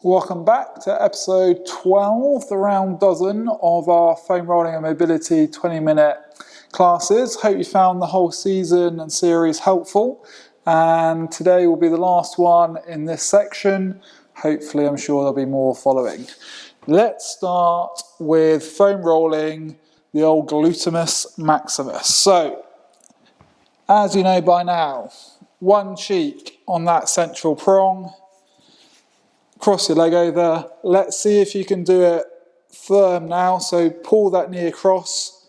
Welcome back to episode 12, the round dozen of our foam rolling and mobility 20-minute classes. Hope you found the whole season and series helpful. And today will be the last one in this section. Hopefully, I'm sure there'll be more following. Let's start with foam rolling, the old glutimus maximus. So, as you know by now, one cheek on that central prong. Cross your leg over. Let's see if you can do it firm now. So pull that knee across.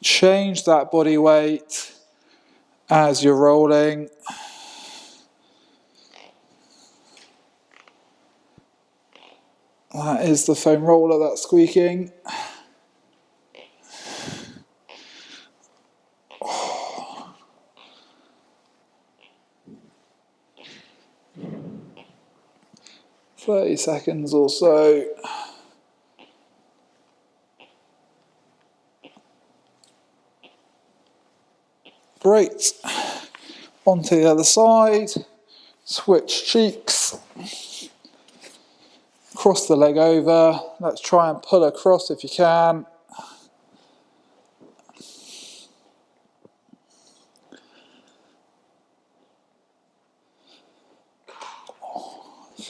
Change that body weight as you're rolling. That is the foam roller that's squeaking. Oh. 30 seconds or so. Great. Onto the other side. Switch cheeks. Cross the leg over. Let's try and pull across if you can.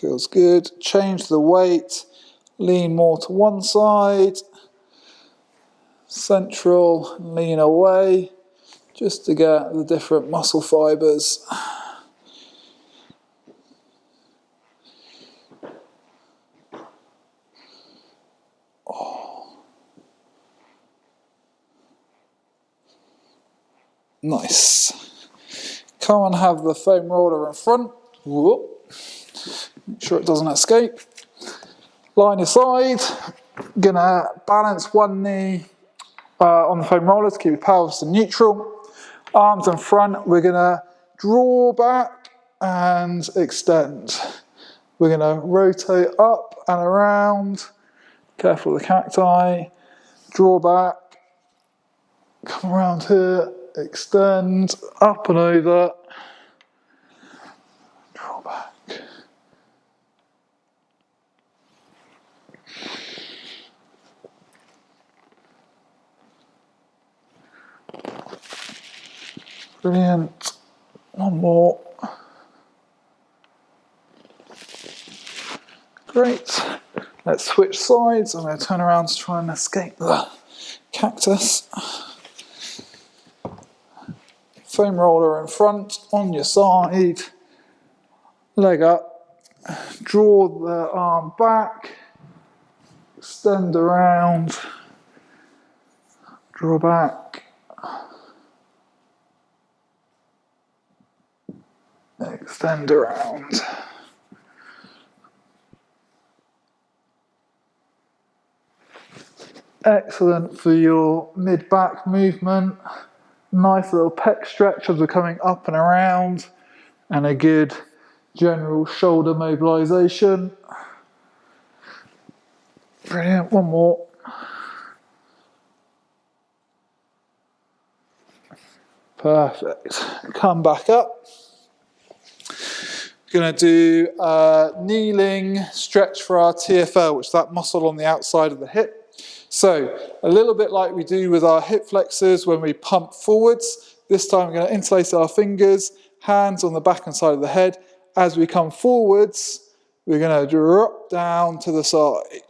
Feels good. Change the weight. Lean more to one side. Central, lean away. Just to get the different muscle fibers. Oh. Nice. Come and have the foam roller in front. Whoop. Make sure it doesn't escape. Line your side. Gonna balance one knee on the foam roller to keep your pelvis in neutral. Arms in front. We're gonna draw back and extend. We're gonna rotate up and around. Careful of the cacti. Draw back. Come around here. Extend. Up and over. Draw back. Brilliant. One more. Great. Let's switch sides. I'm going to turn around to try and escape the cactus. Foam roller in front, on your side. Leg up. Draw the arm back. Extend around. Draw back. Extend around. Excellent for your mid-back movement. Nice little pec stretch as we're coming up and around. And a good general shoulder mobilization. Brilliant. One more. Perfect. Come back up. Going to do a kneeling stretch for our TFL, which is that muscle on the outside of the hip. So a little bit like we do with our hip flexors when we pump forwards. This time we're going to interlace our fingers, hands on the back and side of the head. As we come forwards, we're going to drop down to the side.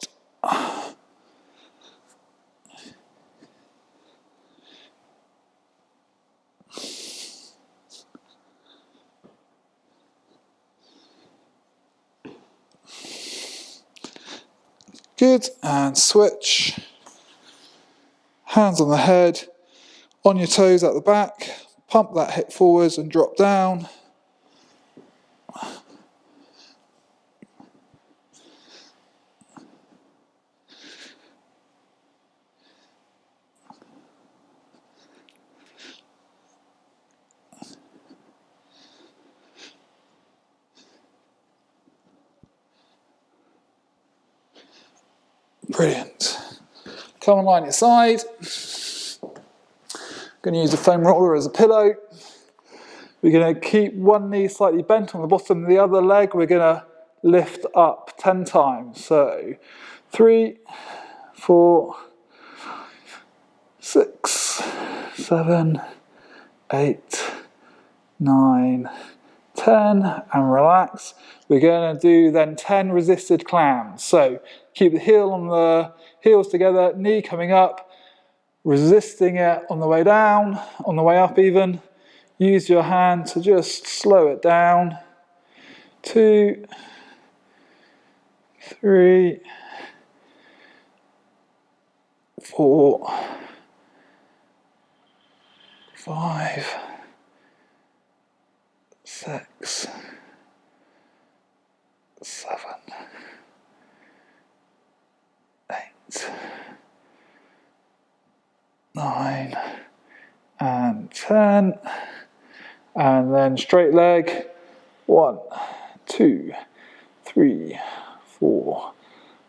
Good, and switch. Hands on the head, on your toes at the back, pump that hip forwards and drop down. Brilliant. Come and line your side. Going to use the foam roller as a pillow. We're going to keep one knee slightly bent on the bottom of the other leg. We're going to lift up 10 times. So 3, 4, 6, 7, 8, 9, 10, and relax. We're going to do then 10 resisted clams. So keep the heels together, knee coming up, resisting it on the way down, on the way up even. Use your hand to just slow it down. 2, 3, 4, 5, 6, 7, 8, 9, and 10. And then straight leg. 1, 2, 3, 4,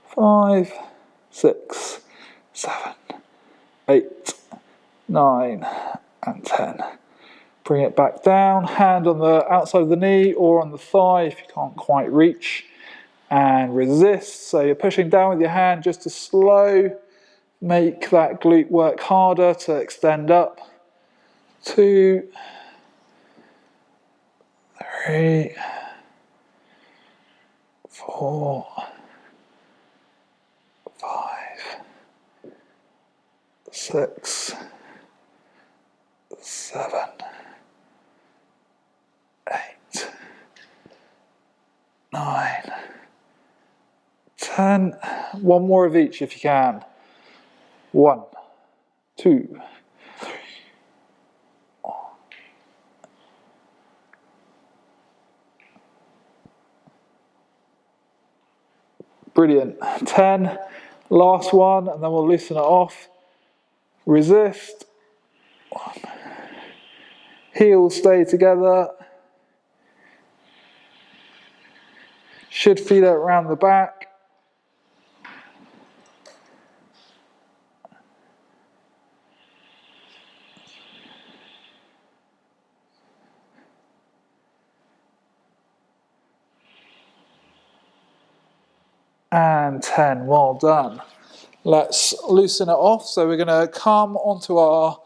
5, 6, 7, 8, 9, and 10. Bring it back down, hand on the outside of the knee or on the thigh if you can't quite reach, and resist. So you're pushing down with your hand just to make that glute work harder to extend up. 2, 3, 4, 5, 6, 7, 8, 9, 10. One more of each if you can. 1, 2, 3, 4. Brilliant. 10. Last one, and then we'll loosen it off. Resist. 1. Heels stay together. Should feel it around the back. And 10. Well done. Let's loosen it off. So we're going to come onto our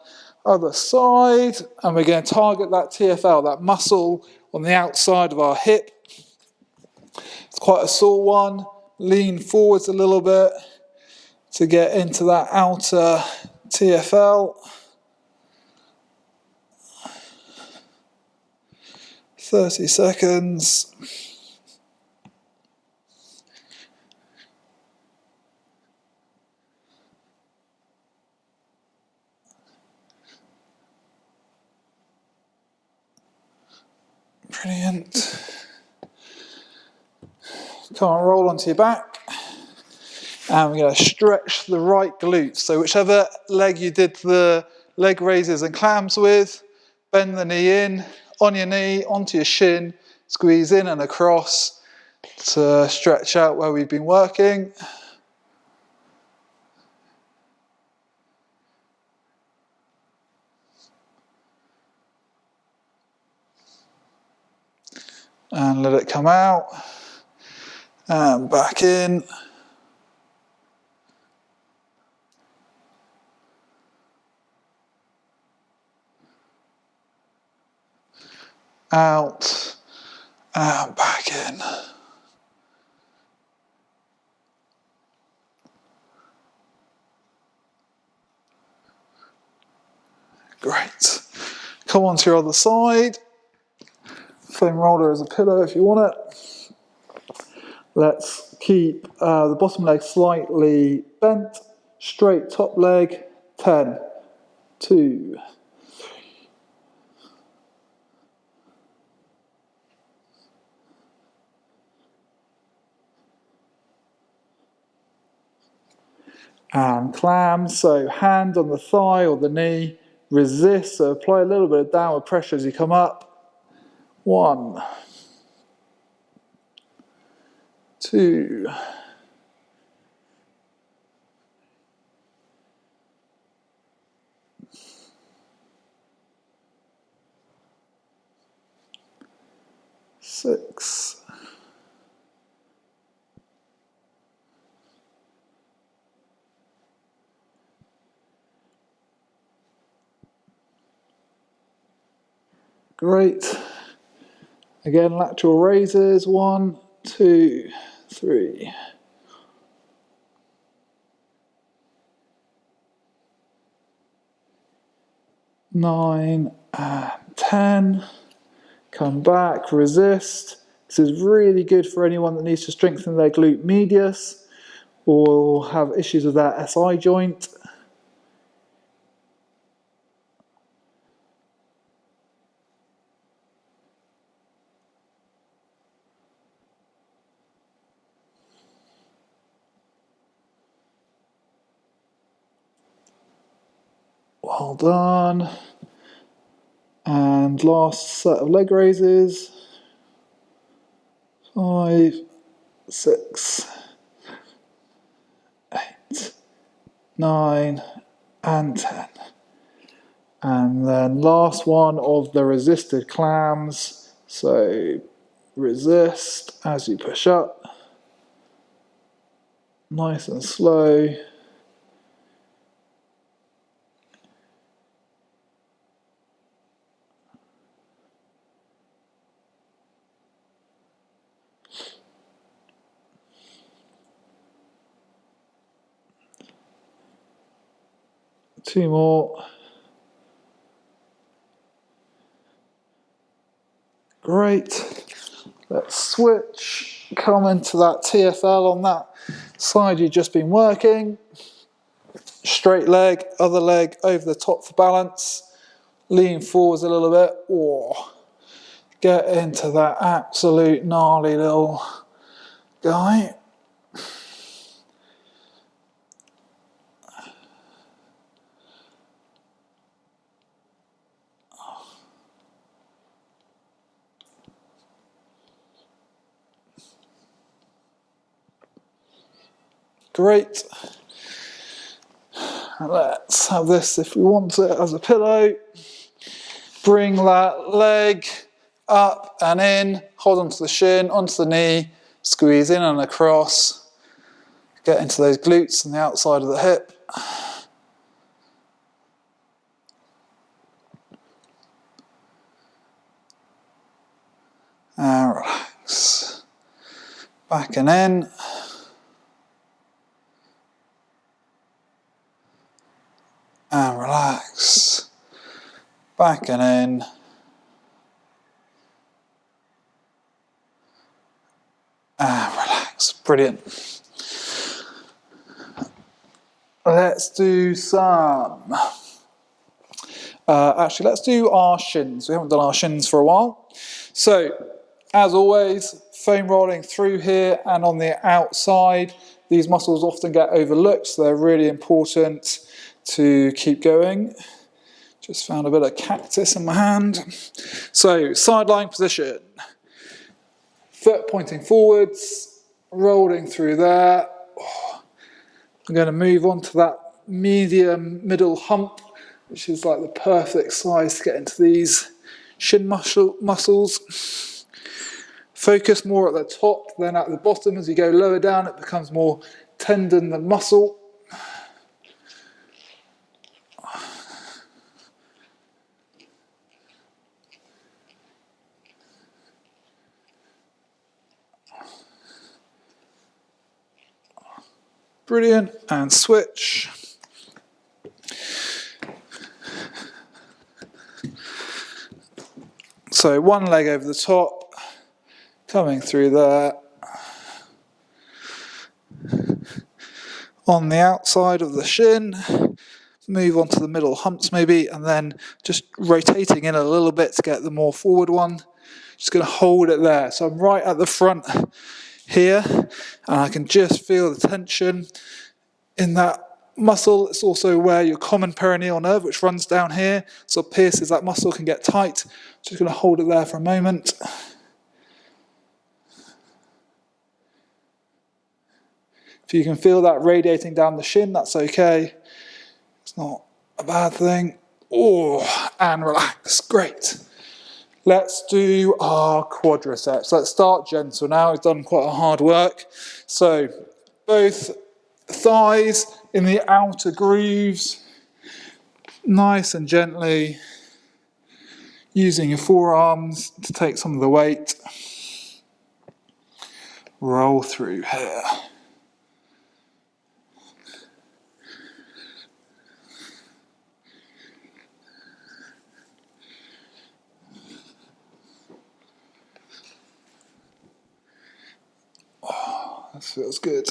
other side and we're going to target that TFL, that muscle on the outside of our hip. It's quite a sore one. Lean forwards a little bit to get into that outer TFL. 30 seconds. Brilliant. Come on, roll onto your back. And we're going to stretch the right glute. So whichever leg you did the leg raises and clams with, bend the knee in, on your knee, onto your shin, squeeze in and across to stretch out where we've been working. And let it come out. And back in. Out. And back in. Great. Come on to your other side. Foam roller as a pillow if you want it. Let's keep the bottom leg slightly bent. Straight top leg. 10, 2, and clam. So hand on the thigh or the knee. Resist. So apply a little bit of downward pressure as you come up. 1, 2, 6, Great. Again, lateral raises. 1, 2, 3. 9 and 10. Come back, resist. This is really good for anyone that needs to strengthen their glute medius or have issues with their SI joint. Well done. And last set of leg raises. 5, 6, 8, 9, and 10. And then last one of the resisted clams. So resist as you push up. Nice and slow. Two more. Great. Let's switch. Come into that TFL on that side you've just been working. Straight leg, other leg over the top for balance. Lean forwards a little bit. Or get into that absolute gnarly little guy. Great. Let's have this if we want it as a pillow. Bring that leg up and in. Hold onto the shin, onto the knee. Squeeze in and across. Get into those glutes and the outside of the hip. And relax. Back and in. And relax. Back and in. And relax. Brilliant. Let's do some... actually, let's do our shins. We haven't done our shins for a while. So, as always, foam rolling through here and on the outside. These muscles often get overlooked, so they're really important to keep going. Just found a bit of cactus in my hand. So, side lying position. Foot pointing forwards, rolling through there. I'm going to move on to that medium middle hump, which is like the perfect size to get into these shin muscles. Focus more at the top than at the bottom. As you go lower down, it becomes more tendon than muscle. Brilliant, and switch. So one leg over the top, coming through there. On the outside of the shin, move on to the middle humps maybe, and then just rotating in a little bit to get the more forward one. Just going to hold it there. So I'm right at the front here, and I can just feel the tension in that muscle. It's also where your common perineal nerve, which runs down here, so pierces that muscle, can get tight. Just going to hold it there for a moment. If you can feel that radiating down the shin, that's okay. It's not a bad thing. Oh, and relax. Great. Let's do our quadriceps. Let's start gentle now. We've done quite a hard work. So both thighs in the outer grooves, nice and gently. Using your forearms to take some of the weight. Roll through here. Oh, that feels good.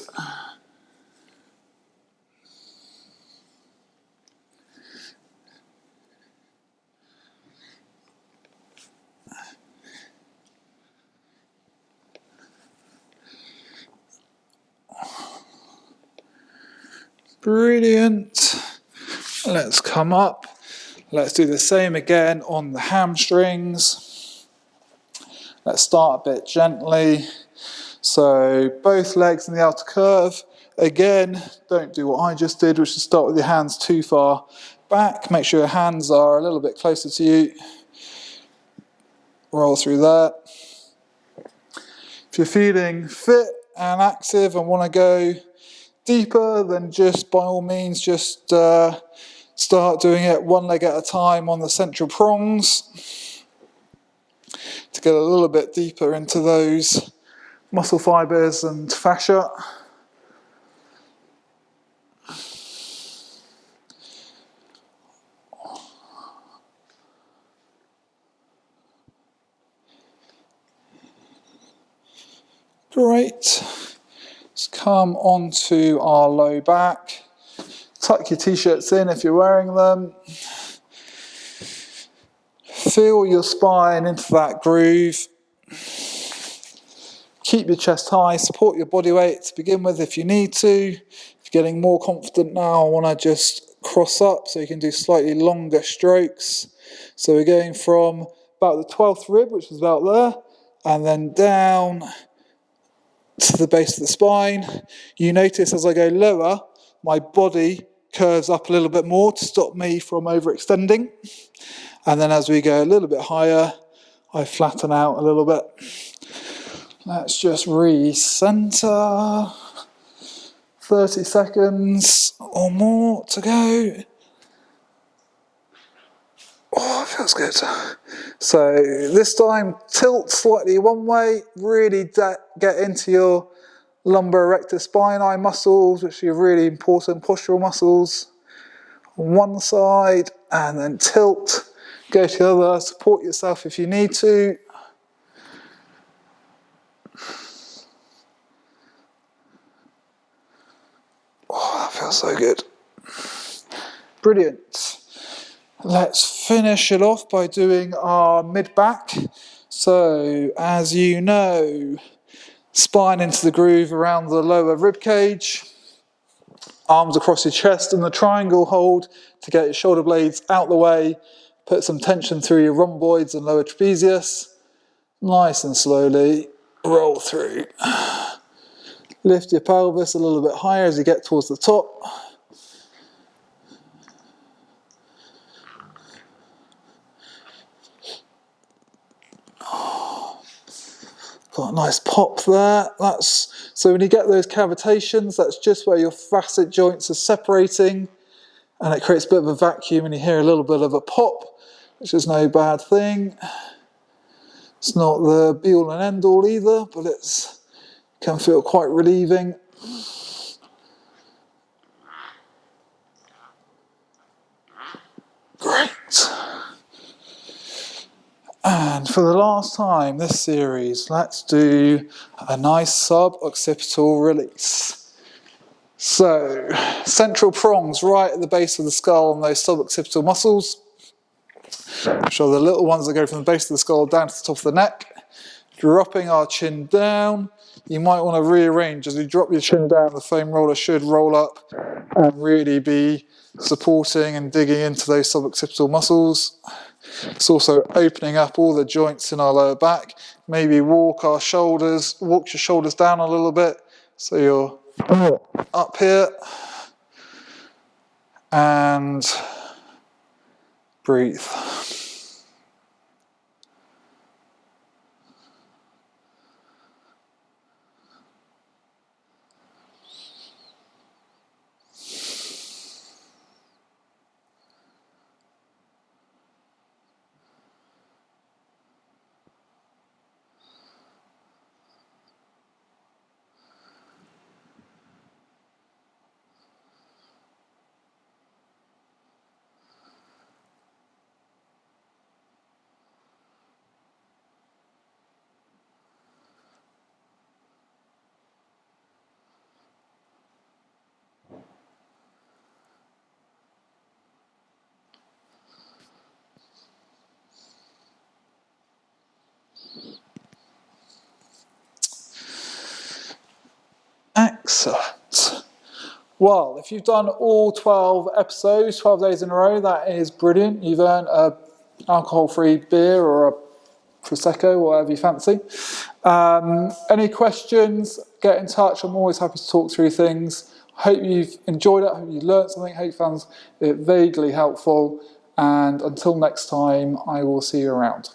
Brilliant. Let's come up. Let's do the same again on the hamstrings. Let's start a bit gently. So both legs in the outer curve. Again, don't do what I just did, which is start with your hands too far back. Make sure your hands are a little bit closer to you. Roll through that. If you're feeling fit and active and want to go deeper, then just by all means just start doing it one leg at a time on the central prongs to get a little bit deeper into those muscle fibers and fascia. Great. Let's come onto our low back. Tuck your t-shirts in if you're wearing them. Feel your spine into that groove. Keep your chest high, support your body weight to begin with if you need to. If you're getting more confident now, I want to just cross up so you can do slightly longer strokes. So we're going from about the 12th rib, which is about there, and then down to the base of the spine. You notice as I go lower, my body curves up a little bit more to stop me from overextending. And then as we go a little bit higher, I flatten out a little bit. Let's just recenter. 30 seconds or more to go. Oh, it feels good. So this time, tilt slightly one way, really get into your lumbar erector spinae muscles, which are really important postural muscles, on one side, and then tilt, go to the other, support yourself if you need to. Oh, that feels so good. Brilliant. Let's finish it off by doing our mid-back. So, as you know, spine into the groove around the lower rib cage, arms across your chest and the triangle hold to get your shoulder blades out the way, put some tension through your rhomboids and lower trapezius, nice and slowly roll through. Lift your pelvis a little bit higher as you get towards the top. Got a nice pop there. So when you get those cavitations, that's just where your facet joints are separating, and it creates a bit of a vacuum and you hear a little bit of a pop, which is no bad thing. It's not the be all and end all either, but it can feel quite relieving. Great. And for the last time this series, let's do a nice sub-occipital release. So, central prongs right at the base of the skull on those sub-occipital muscles, which are the little ones that go from the base of the skull down to the top of the neck. Dropping our chin down. You might want to rearrange. As you drop your chin down, the foam roller should roll up and really be supporting and digging into those sub-occipital muscles. It's also opening up all the joints in our lower back. Maybe walk your shoulders down a little bit so you're up here. And breathe. Excellent. Well, if you've done all 12 episodes, 12 days in a row, that is brilliant. You've earned an alcohol-free beer or a Prosecco, whatever you fancy. Any questions, get in touch. I'm always happy to talk through things. Hope you've enjoyed it. Hope you learned something. Hope you found it vaguely helpful. And until next time, I will see you around.